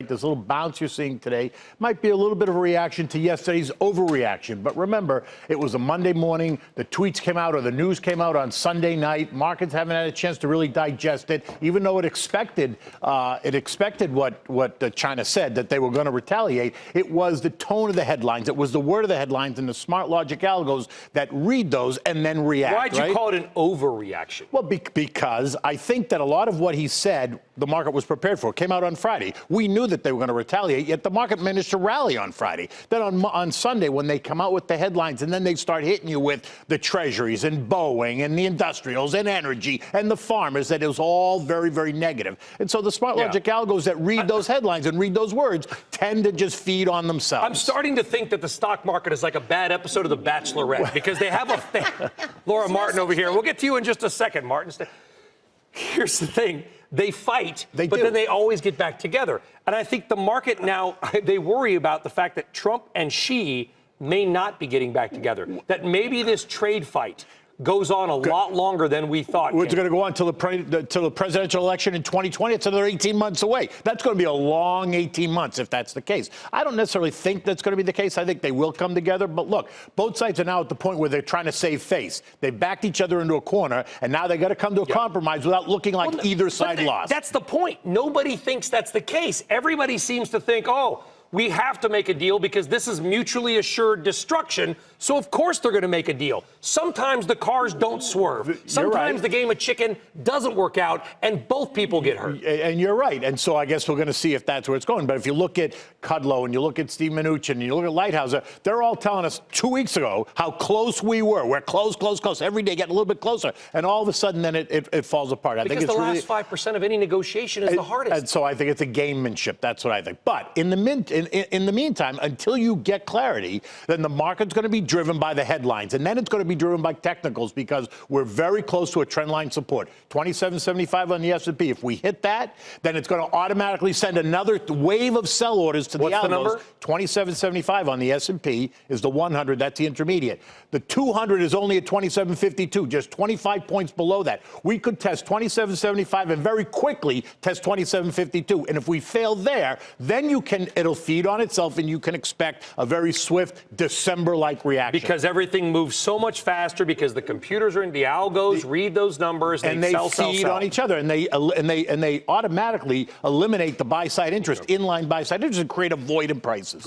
This little bounce you're seeing today might be a little bit of a reaction to yesterday's overreaction. But remember, it was a Monday morning. The tweets came out or the news came out on Sunday night. Markets haven't had a chance to really digest it, even though it expected what China said, that they were going to retaliate. It was the tone of the headlines. It was the word of the headlines and the smart logic algos that read those and then react. Why'd you call it an overreaction? Well, because I think that a lot of what he said, the market was prepared for. It came out on Friday. We knew that they were going to retaliate, yet the market managed to rally on Friday. Then on Sunday, when they come out with the headlines and then they start hitting you with the treasuries and Boeing and the industrials and energy and the farmers, that it was all very, very negative. And so the smart logic algos that read those headlines and read those words tend to just feed on themselves. I'm starting to think that the stock market is like a bad episode of The Bachelorette because they have a Laura Martin over here. We'll get to you in just a second, Martin. Here's the thing. They fight, but then they always get back together. And I think the market now, they worry about the fact that Trump and Xi may not be getting back together, that maybe this trade fight goes on a lot longer than we thought. It's going to go on till the presidential election in 2020. It's another 18 months away. That's going to be a long 18 months if that's the case. I don't necessarily think that's going to be the case. I think they will come together. But look, both sides are now at the point where they're trying to save face. They backed each other into a corner, and now they got to come to a compromise without looking like either side lost. That's the point. Nobody thinks that's the case. Everybody seems to think, oh, we have to make a deal because this is mutually assured destruction. So, of course, they're going to make a deal. Sometimes the cars don't swerve. Sometimes the game of chicken doesn't work out, and both people get hurt. And you're right. And so I guess we're going to see if that's where it's going. But if you look at Kudlow and you look at Steve Mnuchin and you look at Lighthouser, they're all telling us 2 weeks ago how close we were. We're close, close, close. Every day getting a little bit closer. And all of a sudden, then it falls apart. Because the last 5% of any negotiation is the hardest. And so I think it's a gamemanship. That's what I think. But in the meantime, until you get clarity, then the market's going to be driven by the headlines. And then it's going to be driven by technicals because we're very close to a trend line support. 2775 on the S&P. If we hit that, then it's going to automatically send another wave of sell orders to the algos. What's the number? 2775 on the S&P is the 100. That's the intermediate. The 200 is only at 2752, just 25 points below that. We could test 2775 and very quickly test 2752. And if we fail there, then it'll feed on itself and you can expect a very swift December-like reaction. Because everything moves so much faster because the computers are in the algos, read those numbers, and they feed on each other, and they automatically eliminate the buy-side interest, inline buy-side interest, and create a void in prices.